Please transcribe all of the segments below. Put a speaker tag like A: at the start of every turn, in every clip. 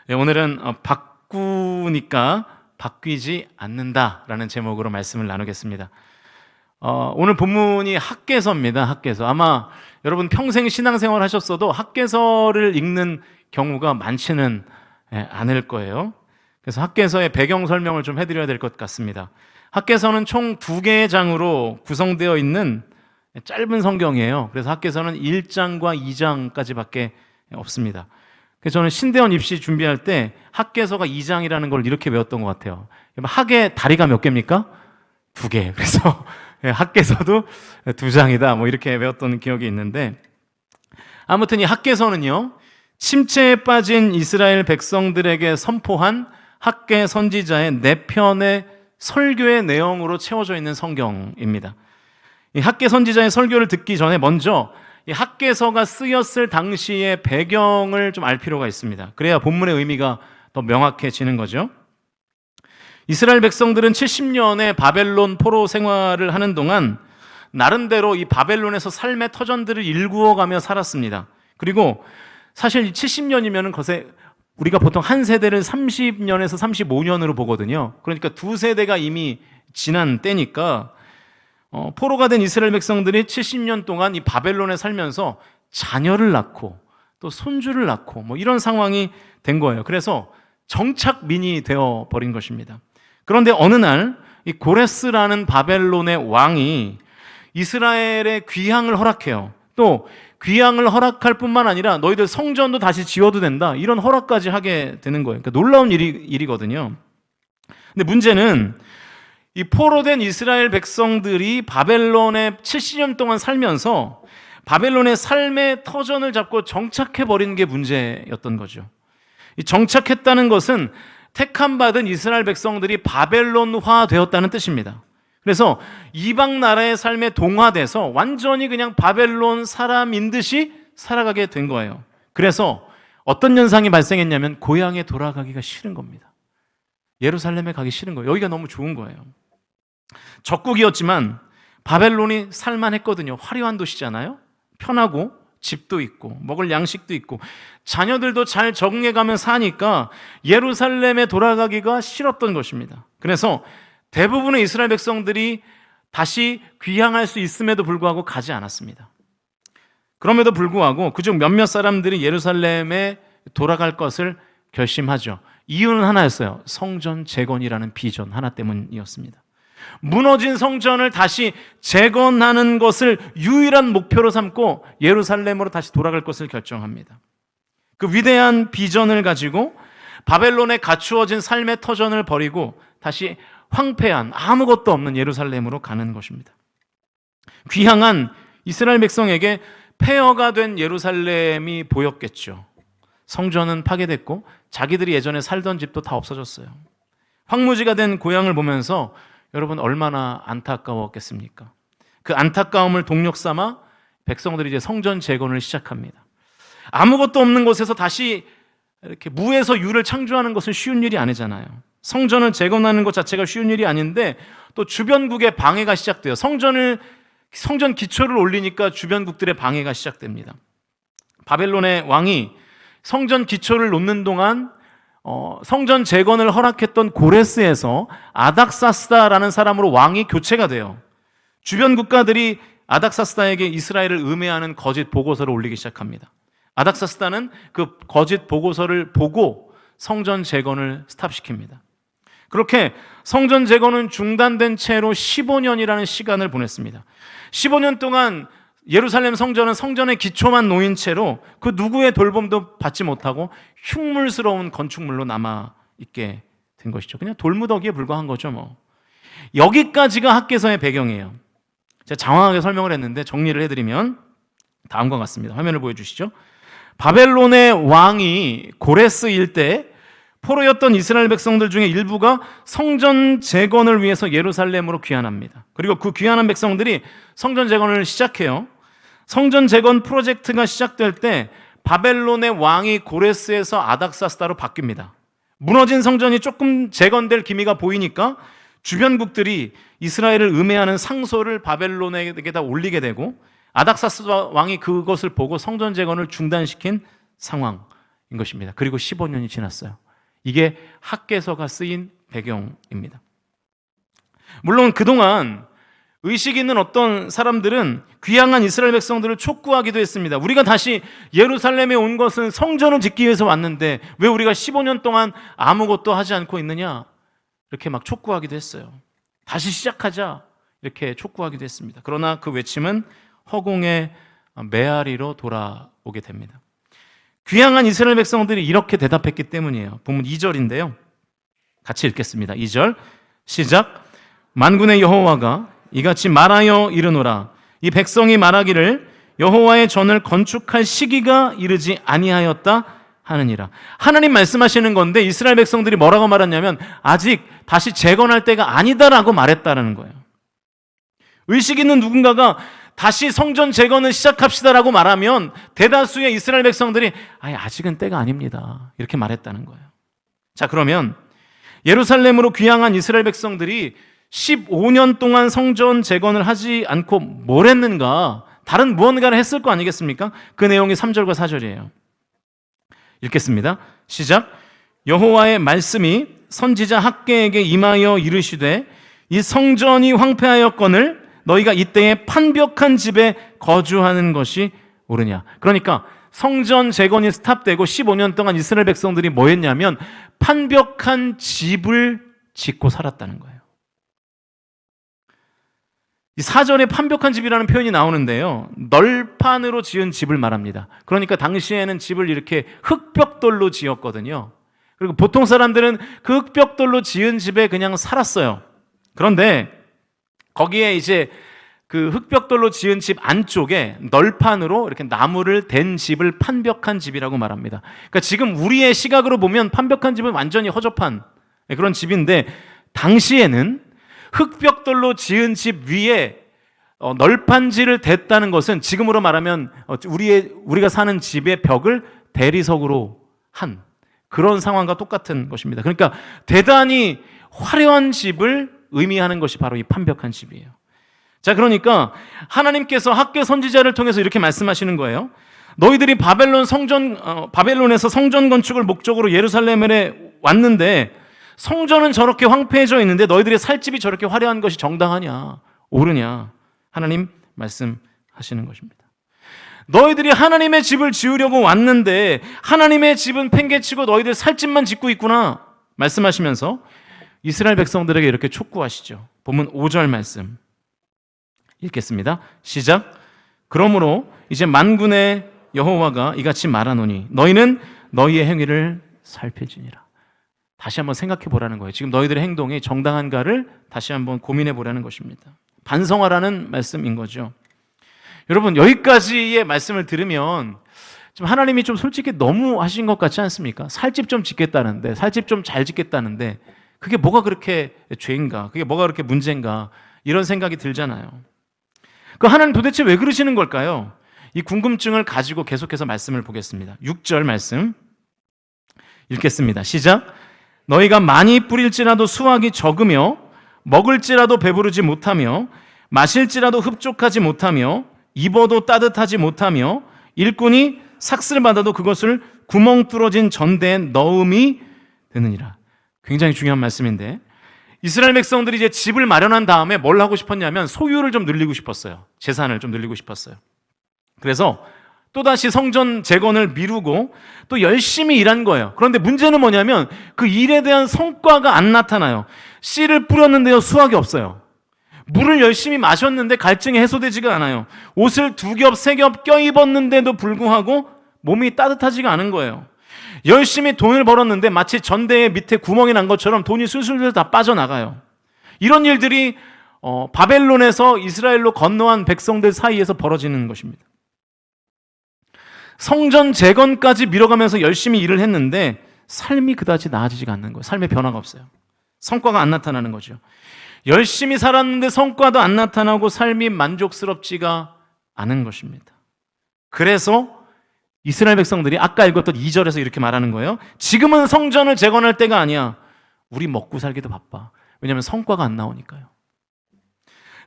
A: 네, 오늘은 바꾸니까 바뀌지 않는다라는 제목으로 말씀을 나누겠습니다. 오늘 본문이 학개서입니다. 학개서. 아마 여러분 평생 신앙생활 하셨어도 학개서를 읽는 경우가 많지는 않을 거예요. 그래서 학개서의 배경 설명을 좀 해드려야 될 것 같습니다. 학개서는 총 2개의 장으로 구성되어 있는 짧은 성경이에요. 그래서 학개서는 1장과 2장까지밖에 없습니다. 그래서 저는 신대원 입시 준비할 때 학개서가 2장이라는 걸 이렇게 외웠던 것 같아요. 학의 다리가 몇 개입니까? 2개. 그래서 학개서도 2장이다. 뭐 이렇게 외웠던 기억이 있는데, 아무튼 이 학개서는요, 침체에 빠진 이스라엘 백성들에게 선포한 학개 선지자의 4편의 설교의 내용으로 채워져 있는 성경입니다. 이 학개 선지자의 설교를 듣기 전에 먼저 이 학개서가 쓰였을 당시의 배경을 좀 알 필요가 있습니다. 그래야 본문의 의미가 더 명확해지는 거죠. 이스라엘 백성들은 70년의 바벨론 포로 생활을 하는 동안 나름대로 이 바벨론에서 삶의 터전들을 일구어가며 살았습니다. 그리고 사실 70년이면 것에 우리가 보통 한 세대를 30년에서 35년으로 보거든요. 그러니까 2세대가 이미 지난 때니까 포로가 된 이스라엘 백성들이 70년 동안 이 바벨론에 살면서 자녀를 낳고 또 손주를 낳고 뭐 이런 상황이 된 거예요. 그래서 정착민이 되어 버린 것입니다. 그런데 어느 날 이 고레스라는 바벨론의 왕이 이스라엘의 귀향을 허락해요. 또 귀향을 허락할 뿐만 아니라 너희들 성전도 다시 지어도 된다, 이런 허락까지 하게 되는 거예요. 그러니까 놀라운 일이거든요. 근데 문제는 이 포로된 이스라엘 백성들이 바벨론에 70년 동안 살면서 바벨론의 삶의 터전을 잡고 정착해버리는 게 문제였던 거죠. 이 정착했다는 것은 택함받은 이스라엘 백성들이 바벨론화 되었다는 뜻입니다. 그래서 이방 나라의 삶에 동화돼서 완전히 그냥 바벨론 사람인 듯이 살아가게 된 거예요. 그래서 어떤 현상이 발생했냐면 고향에 돌아가기가 싫은 겁니다. 예루살렘에 가기 싫은 거예요. 여기가 너무 좋은 거예요. 적국이었지만 바벨론이 살만했거든요. 화려한 도시잖아요. 편하고 집도 있고 먹을 양식도 있고 자녀들도 잘 적응해가면 사니까 예루살렘에 돌아가기가 싫었던 것입니다. 그래서 대부분의 이스라엘 백성들이 다시 귀향할 수 있음에도 불구하고 가지 않았습니다. 그럼에도 불구하고 그중 몇몇 사람들이 예루살렘에 돌아갈 것을 결심하죠. 이유는 하나였어요. 성전 재건이라는 비전 하나 때문이었습니다. 무너진 성전을 다시 재건하는 것을 유일한 목표로 삼고 예루살렘으로 다시 돌아갈 것을 결정합니다. 그 위대한 비전을 가지고 바벨론에 갖추어진 삶의 터전을 버리고 다시 황폐한 아무것도 없는 예루살렘으로 가는 것입니다. 귀향한 이스라엘 백성에게 폐허가 된 예루살렘이 보였겠죠. 성전은 파괴됐고 자기들이 예전에 살던 집도 다 없어졌어요. 황무지가 된 고향을 보면서 여러분 얼마나 안타까웠겠습니까? 그 안타까움을 동력 삼아 백성들이 이제 성전 재건을 시작합니다. 아무것도 없는 곳에서 다시 이렇게 무에서 유를 창조하는 것은 쉬운 일이 아니잖아요. 성전을 재건하는 것 자체가 쉬운 일이 아닌데 또 주변국의 방해가 시작돼요. 성전 기초를 올리니까 주변국들의 방해가 시작됩니다. 바벨론의 왕이 성전 기초를 놓는 동안 성전 재건을 허락했던 고레스에서 아닥사스다라는 사람으로 왕이 교체가 돼요. 주변 국가들이 아닥사스다에게 이스라엘을 음해하는 거짓 보고서를 올리기 시작합니다. 아닥사스다는 그 거짓 보고서를 보고 성전 재건을 스탑시킵니다. 그렇게 성전 재건은 중단된 채로 15년이라는 시간을 보냈습니다. 15년 동안 예루살렘 성전은 성전의 기초만 놓인 채로 그 누구의 돌봄도 받지 못하고 흉물스러운 건축물로 남아있게 된 것이죠. 그냥 돌무더기에 불과한 거죠 뭐. 여기까지가 학개서의 배경이에요. 제가 장황하게 설명을 했는데 정리를 해드리면 다음과 같습니다. 화면을 보여주시죠. 바벨론의 왕이 고레스일 때 포로였던 이스라엘 백성들 중에 일부가 성전 재건을 위해서 예루살렘으로 귀환합니다. 그리고 그 귀환한 백성들이 성전 재건을 시작해요. 성전 재건 프로젝트가 시작될 때 바벨론의 왕이 고레스에서 아닥사스다로 바뀝니다. 무너진 성전이 조금 재건될 기미가 보이니까 주변국들이 이스라엘을 음해하는 상소를 바벨론에게다 올리게 되고 아닥사스다 왕이 그것을 보고 성전 재건을 중단시킨 상황. 것입니다. 그리고 15년이 지났어요. 이게 학개서가 쓰인 배경입니다. 물론 그동안 의식 있는 어떤 사람들은 귀향한 이스라엘 백성들을 촉구하기도 했습니다. 우리가 다시 예루살렘에 온 것은 성전을 짓기 위해서 왔는데 왜 우리가 15년 동안 아무것도 하지 않고 있느냐? 이렇게 막 촉구하기도 했어요. 다시 시작하자 이렇게 촉구하기도 했습니다. 그러나 그 외침은 허공의 메아리로 돌아오게 됩니다. 귀향한 이스라엘 백성들이 이렇게 대답했기 때문이에요. 본문 2절인데요. 같이 읽겠습니다. 2절 시작. 만군의 여호와가 이같이 말하여 이르노라. 이 백성이 말하기를 여호와의 전을 건축할 시기가 이르지 아니하였다 하느니라. 하나님 말씀하시는 건데 이스라엘 백성들이 뭐라고 말했냐면 아직 다시 재건할 때가 아니다라고 말했다라는 거예요. 의식 있는 누군가가 다시 성전 재건을 시작합시다라고 말하면 대다수의 이스라엘 백성들이 아직은 때가 아닙니다 이렇게 말했다는 거예요. 자, 그러면 예루살렘으로 귀향한 이스라엘 백성들이 15년 동안 성전 재건을 하지 않고 뭘 했는가? 다른 무언가를 했을 거 아니겠습니까? 그 내용이 3절과 4절이에요. 읽겠습니다. 시작. 여호와의 말씀이 선지자 학개에게 임하여 이르시되 이 성전이 황폐하였거늘 너희가 이때에 판벽한 집에 거주하는 것이 옳으냐. 그러니까 성전 재건이 스탑되고 15년 동안 이스라엘 백성들이 뭐 했냐면 판벽한 집을 짓고 살았다는 거예요. 이 4절에 판벽한 집이라는 표현이 나오는데요, 널판으로 지은 집을 말합니다. 그러니까 당시에는 집을 이렇게 흙벽돌로 지었거든요. 그리고 보통 사람들은 그 흙벽돌로 지은 집에 그냥 살았어요. 그런데 거기에 이제 그 흙벽돌로 지은 집 안쪽에 널판으로 이렇게 나무를 댄 집을 판벽한 집이라고 말합니다. 그러니까 지금 우리의 시각으로 보면 판벽한 집은 완전히 허접한 그런 집인데 당시에는 흙벽돌로 지은 집 위에 널판지를 댔다는 것은 지금으로 말하면 우리가 사는 집의 벽을 대리석으로 한 그런 상황과 똑같은 것입니다. 그러니까 대단히 화려한 집을 의미하는 것이 바로 이 판벽한 집이에요. 자, 그러니까 하나님께서 학개 선지자를 통해서 이렇게 말씀하시는 거예요. 너희들이 바벨론에서 성전 건축을 목적으로 예루살렘에 왔는데 성전은 저렇게 황폐해져 있는데 너희들의 살 집이 저렇게 화려한 것이 정당하냐, 옳으냐? 하나님 말씀하시는 것입니다. 너희들이 하나님의 집을 지으려고 왔는데 하나님의 집은 팽개치고 너희들 살 집만 짓고 있구나 말씀하시면서 이스라엘 백성들에게 이렇게 촉구하시죠. 본문 5절 말씀 읽겠습니다. 시작. 그러므로 이제 만군의 여호와가 이같이 말하노니 너희는 너희의 행위를 살필지니라. 다시 한번 생각해 보라는 거예요. 지금 너희들의 행동이 정당한가를 다시 한번 고민해 보라는 것입니다. 반성하라는 말씀인 거죠. 여러분, 여기까지의 말씀을 들으면 좀 하나님이 좀 솔직히 너무 하신 것 같지 않습니까? 살집 좀 짓겠다는데, 살집 좀 잘 짓겠다는데 그게 뭐가 그렇게 죄인가? 그게 뭐가 그렇게 문제인가? 이런 생각이 들잖아요. 그 하나님 도대체 왜 그러시는 걸까요? 이 궁금증을 가지고 계속해서 말씀을 보겠습니다. 6절 말씀 읽겠습니다. 시작. 너희가 많이 뿌릴지라도 수확이 적으며 먹을지라도 배부르지 못하며 마실지라도 흡족하지 못하며 입어도 따뜻하지 못하며 일꾼이 삭슬 받아도 그것을 구멍 뚫어진 전대에 넣음이 되느니라. 굉장히 중요한 말씀인데 이스라엘 백성들이 이제 집을 마련한 다음에 뭘 하고 싶었냐면 소유를 좀 늘리고 싶었어요. 재산을 좀 늘리고 싶었어요. 그래서 또다시 성전 재건을 미루고 또 열심히 일한 거예요. 그런데 문제는 뭐냐면 그 일에 대한 성과가 안 나타나요. 씨를 뿌렸는데요, 수확이 없어요. 물을 열심히 마셨는데 갈증이 해소되지가 않아요. 옷을 2겹, 3겹 껴입었는데도 불구하고 몸이 따뜻하지가 않은 거예요. 열심히 돈을 벌었는데 마치 전대의 밑에 구멍이 난 것처럼 돈이 술술 다 빠져나가요. 이런 일들이 바벨론에서 이스라엘로 건너한 백성들 사이에서 벌어지는 것입니다. 성전 재건까지 미뤄가면서 열심히 일을 했는데 삶이 그다지 나아지지가 않는 거예요. 삶의 변화가 없어요. 성과가 안 나타나는 거죠. 열심히 살았는데 성과도 안 나타나고 삶이 만족스럽지가 않은 것입니다. 그래서 이스라엘 백성들이 아까 읽었던 2절에서 이렇게 말하는 거예요. 지금은 성전을 재건할 때가 아니야. 우리 먹고 살기도 바빠. 왜냐하면 성과가 안 나오니까요.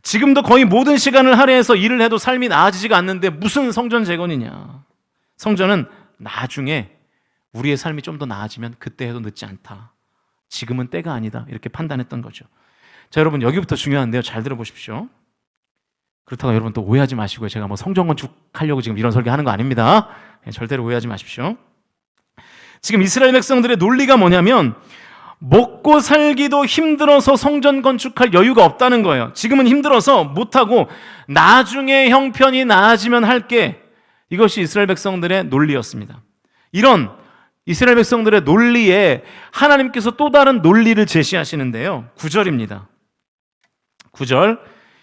A: 지금도 거의 모든 시간을 할애해서 일을 해도 삶이 나아지지가 않는데 무슨 성전 재건이냐. 성전은 나중에 우리의 삶이 좀 더 나아지면 그때 해도 늦지 않다. 지금은 때가 아니다. 이렇게 판단했던 거죠. 자, 여러분 여기부터 중요한데요. 잘 들어보십시오. 그렇다고 여러분 또 오해하지 마시고요. 제가 뭐 성전 건축하려고 지금 이런 설교하는 거 아닙니다. 절대로 오해하지 마십시오. 지금 이스라엘 백성들의 논리가 뭐냐면 먹고 살기도 힘들어서 성전 건축할 여유가 없다는 거예요. 지금은 힘들어서 못하고 나중에 형편이 나아지면 할게. 이것이 이스라엘 백성들의 논리였습니다. 이런 이스라엘 백성들의 논리에 하나님께서 또 다른 논리를 제시하시는데요. 9절입니다. 9절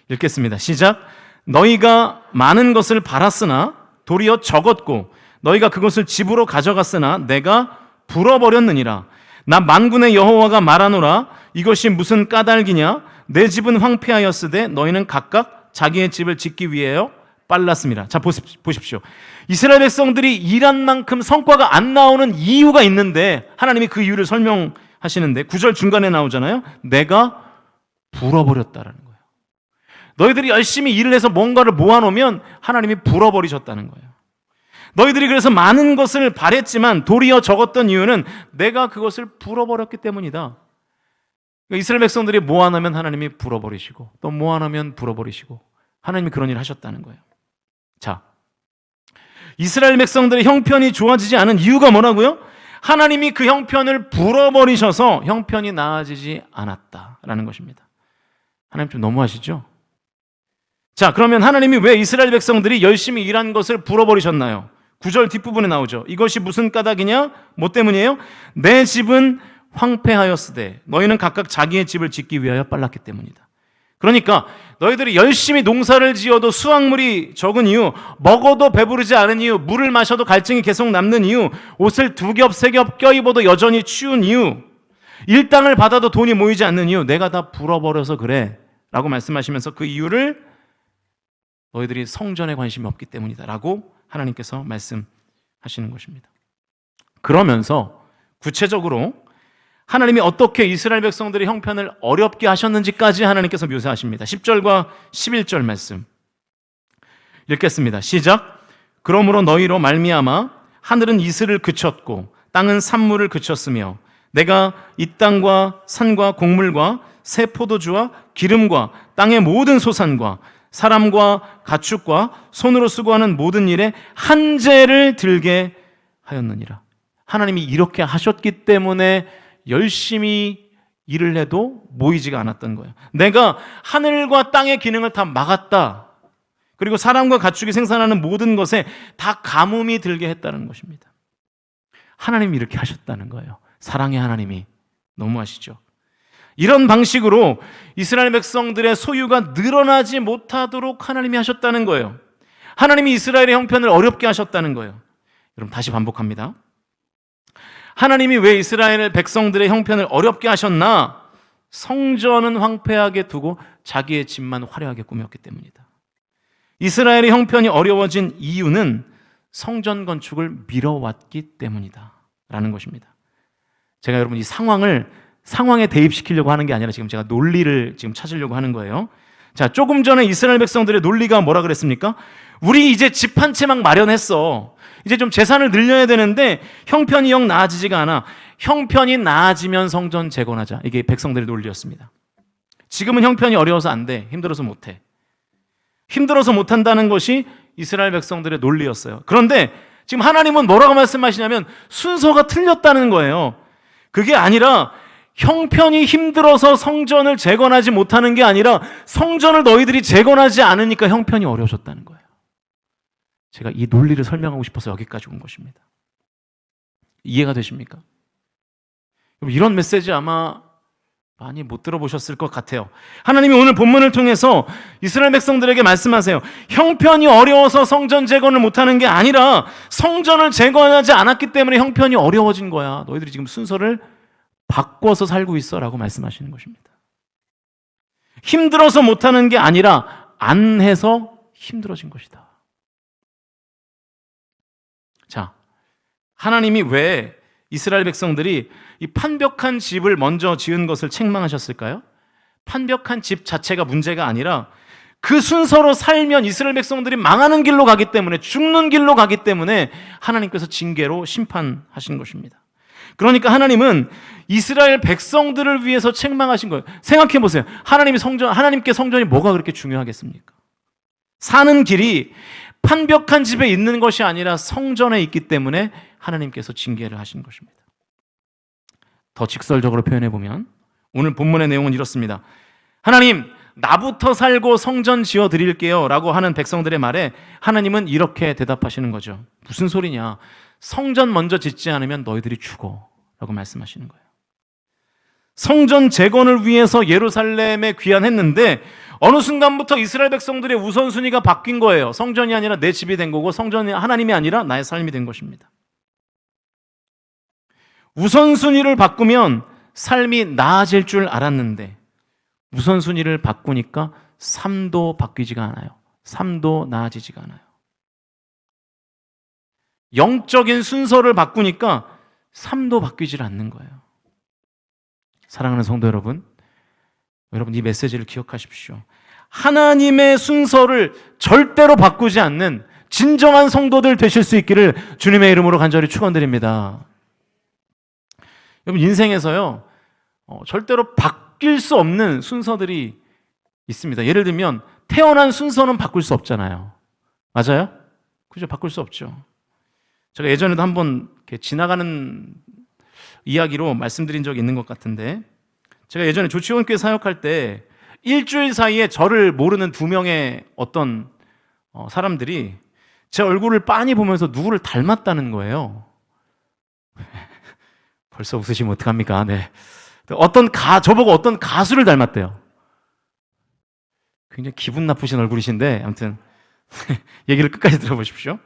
A: 읽겠습니다. 시작. 너희가 많은 것을 바랐으나 도리어 적었고 너희가 그것을 집으로 가져갔으나 내가 불어버렸느니라. 나 만군의 여호와가 말하노라. 이것이 무슨 까닭이냐? 내 집은 황폐하였으되 너희는 각각 자기의 집을 짓기 위하여 빨랐습니다. 자, 보십시오. 이스라엘 백성들이 일한 만큼 성과가 안 나오는 이유가 있는데 하나님이 그 이유를 설명하시는데 9절 중간에 나오잖아요. 내가 불어버렸다라는 거예요. 너희들이 열심히 일을 해서 뭔가를 모아놓으면 하나님이 불어버리셨다는 거예요. 너희들이 그래서 많은 것을 바랬지만 도리어 적었던 이유는 내가 그것을 불어버렸기 때문이다. 그러니까 이스라엘 백성들이 모아놓으면 하나님이 불어버리시고 또 모아놓으면 불어버리시고 하나님이 그런 일을 하셨다는 거예요. 자, 이스라엘 백성들의 형편이 좋아지지 않은 이유가 뭐라고요? 하나님이 그 형편을 불어버리셔서 형편이 나아지지 않았다라는 것입니다. 하나님 좀 너무하시죠? 자, 그러면 하나님이 왜 이스라엘 백성들이 열심히 일한 것을 불어버리셨나요? 9절 뒷부분에 나오죠. 이것이 무슨 까닭이냐? 뭐 때문이에요? 내 집은 황폐하였으되 너희는 각각 자기의 집을 짓기 위하여 빨랐기 때문이다. 그러니까 너희들이 열심히 농사를 지어도 수확물이 적은 이유, 먹어도 배부르지 않은 이유, 물을 마셔도 갈증이 계속 남는 이유, 옷을 2겹, 3겹 껴입어도 여전히 추운 이유, 일당을 받아도 돈이 모이지 않는 이유, 내가 다 불어버려서 그래 라고 말씀하시면서 그 이유를 너희들이 성전에 관심이 없기 때문이다 라고 하나님께서 말씀하시는 것입니다. 그러면서 구체적으로 하나님이 어떻게 이스라엘 백성들의 형편을 어렵게 하셨는지까지 하나님께서 묘사하십니다. 10절과 11절 말씀 읽겠습니다. 시작. 그러므로 너희로 말미암아 하늘은 이슬을 그쳤고 땅은 산물을 그쳤으며 내가 이 땅과 산과 곡물과 새 포도주와 기름과 땅의 모든 소산과 사람과 가축과 손으로 수고하는 모든 일에 한재를 들게 하였느니라. 하나님이 이렇게 하셨기 때문에 열심히 일을 해도 모이지가 않았던 거예요. 내가 하늘과 땅의 기능을 다 막았다. 그리고 사람과 가축이 생산하는 모든 것에 다 가뭄이 들게 했다는 것입니다. 하나님이 이렇게 하셨다는 거예요. 사랑의 하나님이. 너무하시죠? 이런 방식으로 이스라엘 백성들의 소유가 늘어나지 못하도록 하나님이 하셨다는 거예요. 하나님이 이스라엘의 형편을 어렵게 하셨다는 거예요. 여러분 다시 반복합니다. 하나님이 왜 이스라엘 백성들의 형편을 어렵게 하셨나? 성전은 황폐하게 두고 자기의 집만 화려하게 꾸몄기 때문이다. 이스라엘의 형편이 어려워진 이유는 성전 건축을 미뤄왔기 때문이다 라는 것입니다. 제가 여러분 이 상황에 대입시키려고 하는 게 아니라 지금 제가 논리를 지금 찾으려고 하는 거예요. 자, 조금 전에 이스라엘 백성들의 논리가 뭐라 그랬습니까? 우리 이제 집 한 채 막 마련했어. 이제 좀 재산을 늘려야 되는데 형편이 영 나아지지가 않아. 형편이 나아지면 성전 재건하자. 이게 백성들의 논리였습니다. 지금은 형편이 어려워서 안 돼. 힘들어서 못 해. 힘들어서 못 한다는 것이 이스라엘 백성들의 논리였어요. 그런데 지금 하나님은 뭐라고 말씀하시냐면 순서가 틀렸다는 거예요. 그게 아니라 형편이 힘들어서 성전을 재건하지 못하는 게 아니라 성전을 너희들이 재건하지 않으니까 형편이 어려워졌다는 거예요. 제가 이 논리를 설명하고 싶어서 여기까지 온 것입니다. 이해가 되십니까? 이런 메시지 아마 많이 못 들어보셨을 것 같아요. 하나님이 오늘 본문을 통해서 이스라엘 백성들에게 말씀하세요. 형편이 어려워서 성전 재건을 못하는 게 아니라 성전을 재건하지 않았기 때문에 형편이 어려워진 거야. 너희들이 지금 순서를 바꿔서 살고 있어 라고 말씀하시는 것입니다. 힘들어서 못하는 게 아니라 안 해서 힘들어진 것이다. 자, 하나님이 왜 이스라엘 백성들이 이 판벽한 집을 먼저 지은 것을 책망하셨을까요? 판벽한 집 자체가 문제가 아니라 그 순서로 살면 이스라엘 백성들이 망하는 길로 가기 때문에, 죽는 길로 가기 때문에 하나님께서 징계로 심판하신 것입니다. 그러니까 하나님은 이스라엘 백성들을 위해서 책망하신 거예요. 생각해 보세요. 하나님께 성전이 뭐가 그렇게 중요하겠습니까? 사는 길이 판벽한 집에 있는 것이 아니라 성전에 있기 때문에 하나님께서 징계를 하신 것입니다. 더 직설적으로 표현해 보면 오늘 본문의 내용은 이렇습니다. 하나님, 나부터 살고 성전 지어 드릴게요 라고 하는 백성들의 말에 하나님은 이렇게 대답하시는 거죠. 무슨 소리냐? 성전 먼저 짓지 않으면 너희들이 죽어 라고 말씀하시는 거예요. 성전 재건을 위해서 예루살렘에 귀환했는데 어느 순간부터 이스라엘 백성들의 우선순위가 바뀐 거예요. 성전이 아니라 내 집이 된 거고, 성전이 하나님이 아니라 나의 삶이 된 것입니다. 우선순위를 바꾸면 삶이 나아질 줄 알았는데 우선순위를 바꾸니까 삶도 바뀌지가 않아요. 삶도 나아지지가 않아요. 영적인 순서를 바꾸니까 삶도 바뀌질 않는 거예요. 사랑하는 성도 여러분, 여러분 이 메시지를 기억하십시오. 하나님의 순서를 절대로 바꾸지 않는 진정한 성도들 되실 수 있기를 주님의 이름으로 간절히 축원드립니다. 여러분 인생에서요, 절대로 바뀔 수 없는 순서들이 있습니다. 예를 들면 태어난 순서는 바꿀 수 없잖아요. 맞아요? 그죠? 바꿀 수 없죠. 제가 예전에도 한번 이렇게 지나가는 이야기로 말씀드린 적이 있는 것 같은데, 제가 예전에 조치원교회 사역할 때 일주일 사이에 저를 모르는 두 명의 어떤 사람들이 제 얼굴을 빤히 보면서 누구를 닮았다는 거예요. 벌써 웃으시면 어떡합니까? 네. 저보고 어떤 가수를 닮았대요. 굉장히 기분 나쁘신 얼굴이신데, 아무튼 얘기를 끝까지 들어보십시오.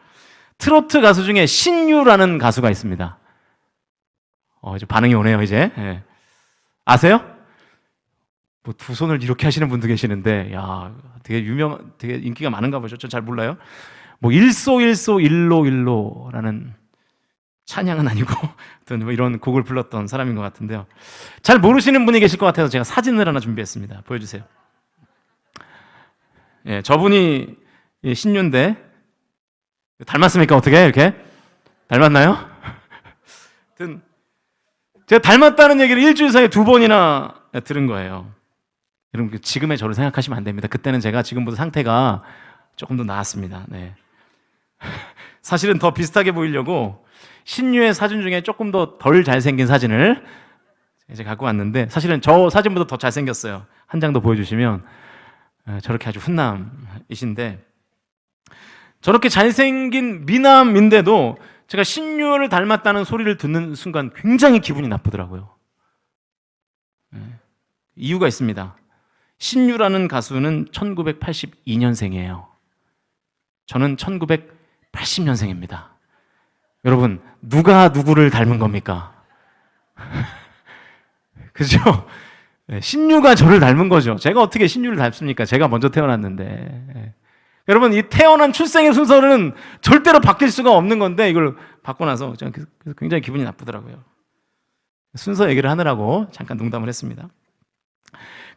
A: 트로트 가수 중에 신유라는 가수가 있습니다. 이제 반응이 오네요, 이제. 네. 아세요? 뭐 두 손을 이렇게 하시는 분도 계시는데, 야, 되게 인기가 많은가 보죠. 전 잘 몰라요. 뭐 일소일소 일로일로라는 찬양은 아니고 뭐 이런 곡을 불렀던 사람인 것 같은데요. 잘 모르시는 분이 계실 것 같아서 제가 사진을 하나 준비했습니다. 보여주세요. 예, 저분이 신유인데 닮았습니까? 어떻게 이렇게 닮았나요? 제가 닮았다는 얘기를 일주일 사이에 2번이나 들은 거예요. 여러분 지금의 저를 생각하시면 안 됩니다. 그때는 제가 지금보다 상태가 조금 더 나았습니다. 네. 사실은 더 비슷하게 보이려고 신유의 사진 중에 조금 더 덜 잘생긴 사진을 이제 갖고 왔는데, 사실은 저 사진보다 더 잘생겼어요. 한 장 더 보여주시면 저렇게 아주 훈남이신데, 저렇게 잘생긴 미남인데도 제가 신유를 닮았다는 소리를 듣는 순간 굉장히 기분이 나쁘더라고요. 이유가 있습니다. 신유라는 가수는 1982년생이에요. 저는 1980년생입니다. 여러분, 누가 누구를 닮은 겁니까? 그죠? 신유가 저를 닮은 거죠. 제가 어떻게 신유를 닮습니까? 제가 먼저 태어났는데. 여러분, 이 태어난 출생의 순서는 절대로 바뀔 수가 없는 건데, 이걸 받고 나서 저는 굉장히 기분이 나쁘더라고요. 순서 얘기를 하느라고 잠깐 농담을 했습니다.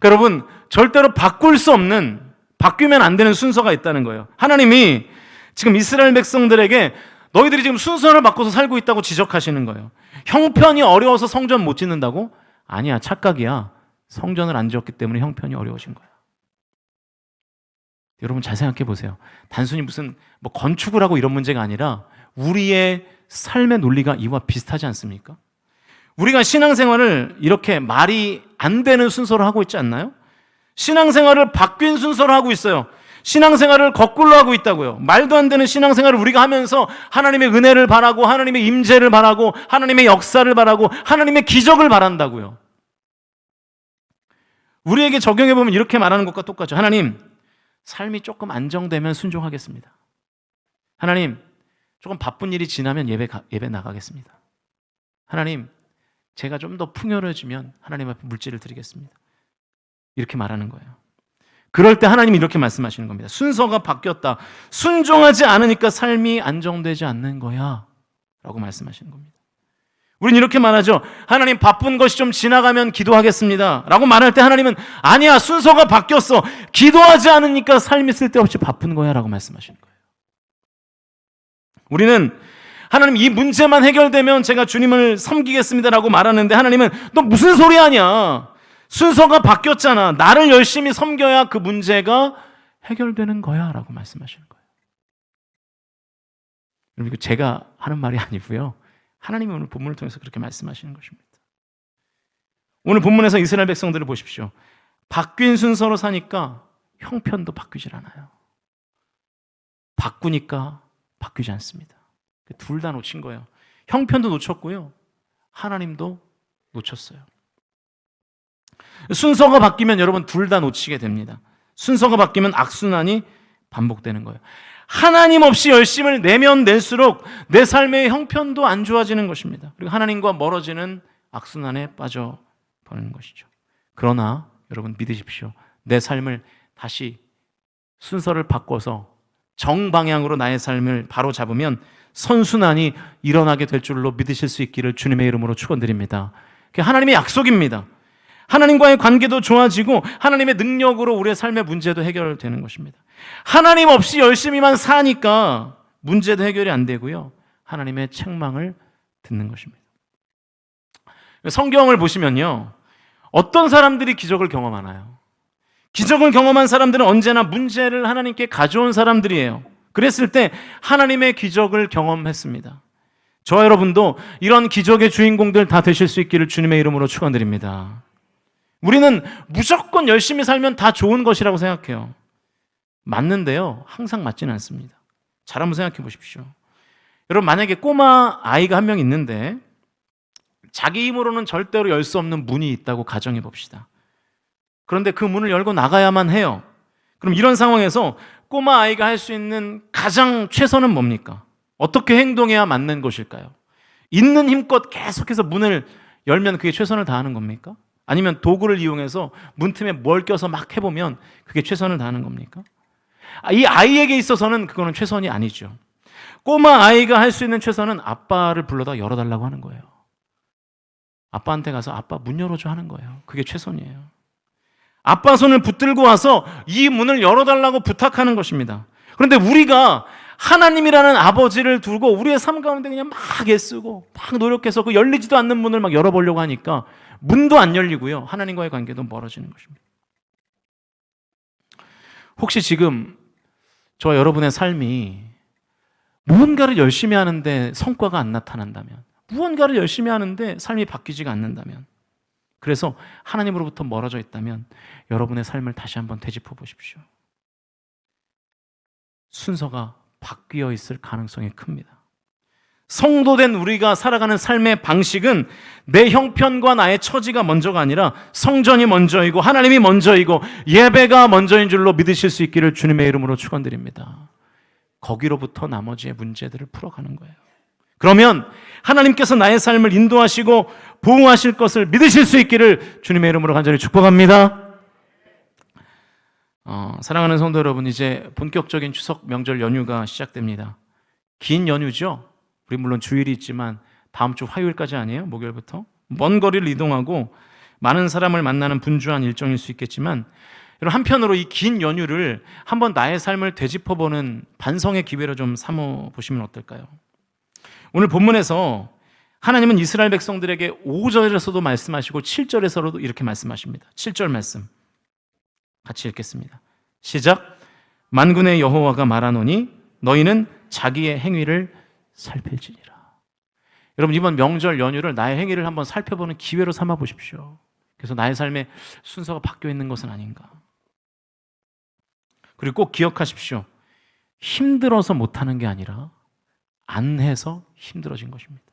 A: 여러분, 절대로 바꿀 수 없는, 바뀌면 안 되는 순서가 있다는 거예요. 하나님이 지금 이스라엘 백성들에게 너희들이 지금 순서를 바꿔서 살고 있다고 지적하시는 거예요. 형편이 어려워서 성전 못 짓는다고? 아니야, 착각이야. 성전을 안 지었기 때문에 형편이 어려우신 거야. 여러분 잘 생각해 보세요. 단순히 무슨 뭐 건축을 하고 이런 문제가 아니라 우리의 삶의 논리가 이와 비슷하지 않습니까? 우리가 신앙생활을 이렇게 말이 안 되는 순서로 하고 있지 않나요? 신앙생활을 바뀐 순서로 하고 있어요. 신앙생활을 거꾸로 하고 있다고요. 말도 안 되는 신앙생활을 우리가 하면서 하나님의 은혜를 바라고, 하나님의 임재를 바라고, 하나님의 역사를 바라고, 하나님의 기적을 바란다고요. 우리에게 적용해보면 이렇게 말하는 것과 똑같죠. 하나님, 삶이 조금 안정되면 순종하겠습니다. 하나님, 조금 바쁜 일이 지나면 예배 나가겠습니다. 하나님, 제가 좀 더 풍요로워지면 하나님 앞에 물질을 드리겠습니다. 이렇게 말하는 거예요. 그럴 때 하나님이 이렇게 말씀하시는 겁니다. 순서가 바뀌었다. 순종하지 않으니까 삶이 안정되지 않는 거야 라고 말씀하시는 겁니다. 우린 이렇게 말하죠. 하나님, 바쁜 것이 좀 지나가면 기도하겠습니다 라고 말할 때 하나님은 아니야, 순서가 바뀌었어. 기도하지 않으니까 삶이 쓸데없이 바쁜 거야 라고 말씀하시는 거예요. 우리는 하나님, 이 문제만 해결되면 제가 주님을 섬기겠습니다 라고 말하는데 하나님은 너 무슨 소리 하냐, 순서가 바뀌었잖아, 나를 열심히 섬겨야 그 문제가 해결되는 거야 라고 말씀하시는 거예요. 여러분, 이거 제가 하는 말이 아니고요, 하나님이 오늘 본문을 통해서 그렇게 말씀하시는 것입니다. 오늘 본문에서 이스라엘 백성들을 보십시오. 바뀐 순서로 사니까 형편도 바뀌질 않아요. 바꾸니까 바뀌지 않습니다. 둘 다 놓친 거예요. 형편도 놓쳤고요, 하나님도 놓쳤어요. 순서가 바뀌면 여러분 둘 다 놓치게 됩니다. 순서가 바뀌면 악순환이 반복되는 거예요. 하나님 없이 열심을 내면 낼수록 내 삶의 형편도 안 좋아지는 것입니다. 그리고 하나님과 멀어지는 악순환에 빠져버리는 것이죠. 그러나 여러분 믿으십시오. 내 삶을 다시 순서를 바꿔서 정방향으로 나의 삶을 바로 잡으면 선순환이 일어나게 될 줄로 믿으실 수 있기를 주님의 이름으로 축원드립니다. 그게 하나님의 약속입니다. 하나님과의 관계도 좋아지고 하나님의 능력으로 우리의 삶의 문제도 해결되는 것입니다. 하나님 없이 열심히만 사니까 문제도 해결이 안 되고요, 하나님의 책망을 듣는 것입니다. 성경을 보시면요, 어떤 사람들이 기적을 경험하나요? 기적을 경험한 사람들은 언제나 문제를 하나님께 가져온 사람들이에요. 그랬을 때 하나님의 기적을 경험했습니다. 저와 여러분도 이런 기적의 주인공들 다 되실 수 있기를 주님의 이름으로 축원드립니다. 우리는 무조건 열심히 살면 다 좋은 것이라고 생각해요. 맞는데요, 항상 맞지는 않습니다. 잘 한번 생각해 보십시오. 여러분, 만약에 꼬마 아이가 한 명 있는데 자기 힘으로는 절대로 열 수 없는 문이 있다고 가정해 봅시다. 그런데 그 문을 열고 나가야만 해요. 그럼 이런 상황에서 꼬마 아이가 할 수 있는 가장 최선은 뭡니까? 어떻게 행동해야 맞는 것일까요? 있는 힘껏 계속해서 문을 열면 그게 최선을 다하는 겁니까? 아니면 도구를 이용해서 문틈에 뭘 껴서 막 해보면 그게 최선을 다하는 겁니까? 이 아이에게 있어서는 그거는 최선이 아니죠. 꼬마 아이가 할 수 있는 최선은 아빠를 불러다 열어달라고 하는 거예요. 아빠한테 가서 아빠 문 열어줘 하는 거예요. 그게 최선이에요. 아빠 손을 붙들고 와서 이 문을 열어달라고 부탁하는 것입니다. 그런데 우리가 하나님이라는 아버지를 두고 우리의 삶 가운데 그냥 막 애쓰고 막 노력해서 그 열리지도 않는 문을 막 열어보려고 하니까 문도 안 열리고요, 하나님과의 관계도 멀어지는 것입니다. 혹시 지금 저와 여러분의 삶이 무언가를 열심히 하는데 성과가 안 나타난다면, 무언가를 열심히 하는데 삶이 바뀌지가 않는다면, 그래서 하나님으로부터 멀어져 있다면 여러분의 삶을 다시 한번 되짚어 보십시오. 순서가 바뀌어 있을 가능성이 큽니다. 성도된 우리가 살아가는 삶의 방식은 내 형편과 나의 처지가 먼저가 아니라 성전이 먼저이고 하나님이 먼저이고 예배가 먼저인 줄로 믿으실 수 있기를 주님의 이름으로 축원드립니다. 거기로부터 나머지의 문제들을 풀어가는 거예요. 그러면 하나님께서 나의 삶을 인도하시고 보호하실 것을 믿으실 수 있기를 주님의 이름으로 간절히 축복합니다. 사랑하는 성도 여러분, 이제 본격적인 추석 명절 연휴가 시작됩니다. 긴 연휴죠. 우리 물론 주일이 있지만 다음 주 화요일까지 아니에요? 목요일부터 먼 거리를 이동하고 많은 사람을 만나는 분주한 일정일 수 있겠지만, 여러분, 한편으로 이 긴 연휴를 한번 나의 삶을 되짚어보는 반성의 기회로 좀 삼아보시면 어떨까요? 오늘 본문에서 하나님은 이스라엘 백성들에게 5절에서도 말씀하시고 7절에서도 이렇게 말씀하십니다. 7절 말씀 같이 읽겠습니다. 시작. 만군의 여호와가 말하노니 너희는 자기의 행위를 살필지니라. 여러분, 이번 명절 연휴를 나의 행위를 한번 살펴보는 기회로 삼아 보십시오. 그래서 나의 삶의 순서가 바뀌어 있는 것은 아닌가. 그리고 꼭 기억하십시오. 힘들어서 못하는 게 아니라 안 해서 힘들어진 것입니다.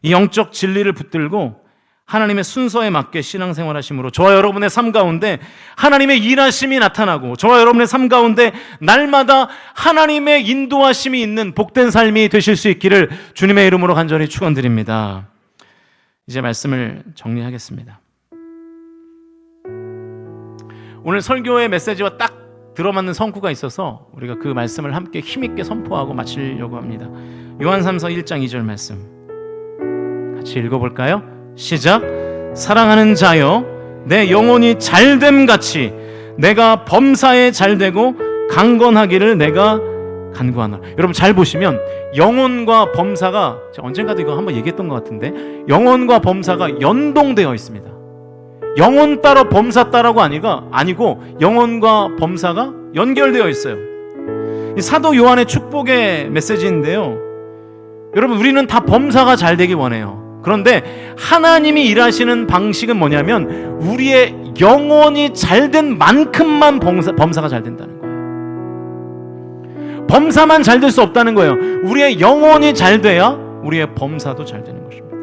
A: 이 영적 진리를 붙들고 하나님의 순서에 맞게 신앙생활 하심으로 저와 여러분의 삶 가운데 하나님의 일하심이 나타나고 저와 여러분의 삶 가운데 날마다 하나님의 인도하심이 있는 복된 삶이 되실 수 있기를 주님의 이름으로 간절히 축원드립니다. 이제 말씀을 정리하겠습니다. 오늘 설교의 메시지와 딱 들어맞는 성구가 있어서 우리가 그 말씀을 함께 힘있게 선포하고 마치려고 합니다. 요한 3서 1장 2절 말씀 같이 읽어볼까요? 시작. 사랑하는 자여, 내 영혼이 잘됨 같이 내가 범사에 잘되고 강건하기를 내가 간구하노라. 여러분 잘 보시면 영혼과 범사가, 제가 언젠가도 이거 한번 얘기했던 것 같은데, 영혼과 범사가 연동되어 있습니다. 영혼 따로 범사 따로가 아니고 영혼과 범사가 연결되어 있어요. 이 사도 요한의 축복의 메시지인데요, 여러분 우리는 다 범사가 잘 되기 원해요. 그런데 하나님이 일하시는 방식은 뭐냐면 우리의 영혼이 잘된 만큼만 범사가 잘 된다는 거예요. 범사만 잘 될 수 없다는 거예요. 우리의 영혼이 잘 돼야 우리의 범사도 잘 되는 것입니다.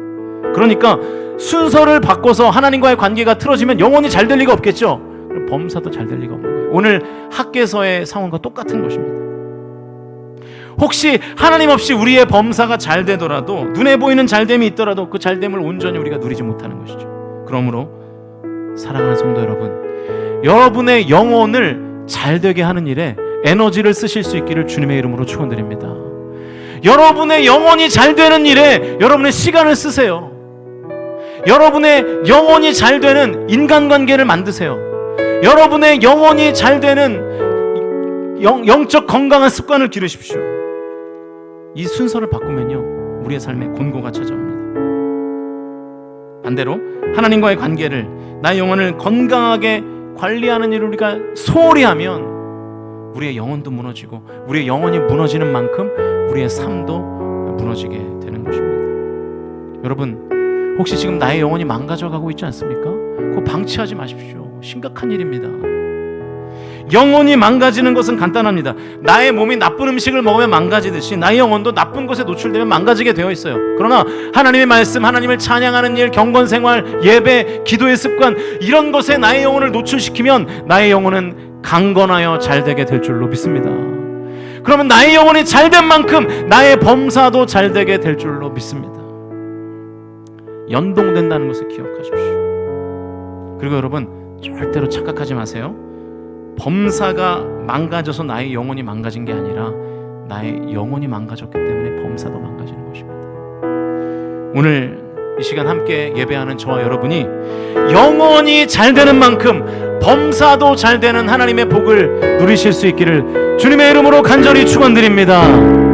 A: 그러니까 순서를 바꿔서 하나님과의 관계가 틀어지면 영혼이 잘 될 리가 없겠죠. 그럼 범사도 잘 될 리가 없는 거예요. 오늘 학개서의 상황과 똑같은 것입니다. 혹시 하나님 없이 우리의 범사가 잘 되더라도, 눈에 보이는 잘됨이 있더라도 그 잘됨을 온전히 우리가 누리지 못하는 것이죠. 그러므로 사랑하는 성도 여러분, 여러분의 영혼을 잘 되게 하는 일에 에너지를 쓰실 수 있기를 주님의 이름으로 축원드립니다. 여러분의 영혼이 잘 되는 일에 여러분의 시간을 쓰세요. 여러분의 영혼이 잘 되는 인간관계를 만드세요. 여러분의 영혼이 잘 되는 영적 건강한 습관을 기르십시오. 이 순서를 바꾸면요, 우리의 삶에 곤고가 찾아옵니다. 반대로 하나님과의 관계를, 나의 영혼을 건강하게 관리하는 일을 우리가 소홀히 하면 우리의 영혼도 무너지고, 우리의 영혼이 무너지는 만큼 우리의 삶도 무너지게 되는 것입니다. 여러분, 혹시 지금 나의 영혼이 망가져가고 있지 않습니까? 그거 방치하지 마십시오. 심각한 일입니다. 영혼이 망가지는 것은 간단합니다. 나의 몸이 나쁜 음식을 먹으면 망가지듯이 나의 영혼도 나쁜 것에 노출되면 망가지게 되어 있어요. 그러나 하나님의 말씀, 하나님을 찬양하는 일, 경건생활, 예배, 기도의 습관, 이런 것에 나의 영혼을 노출시키면 나의 영혼은 강건하여 잘되게 될 줄로 믿습니다. 그러면 나의 영혼이 잘된 만큼 나의 범사도 잘되게 될 줄로 믿습니다. 연동된다는 것을 기억하십시오. 그리고 여러분, 절대로 착각하지 마세요. 범사가 망가져서 나의 영혼이 망가진 게 아니라 나의 영혼이 망가졌기 때문에 범사도 망가지는 것입니다. 오늘 이 시간 함께 예배하는 저와 여러분이 영혼이 잘 되는 만큼 범사도 잘 되는 하나님의 복을 누리실 수 있기를 주님의 이름으로 간절히 축원드립니다.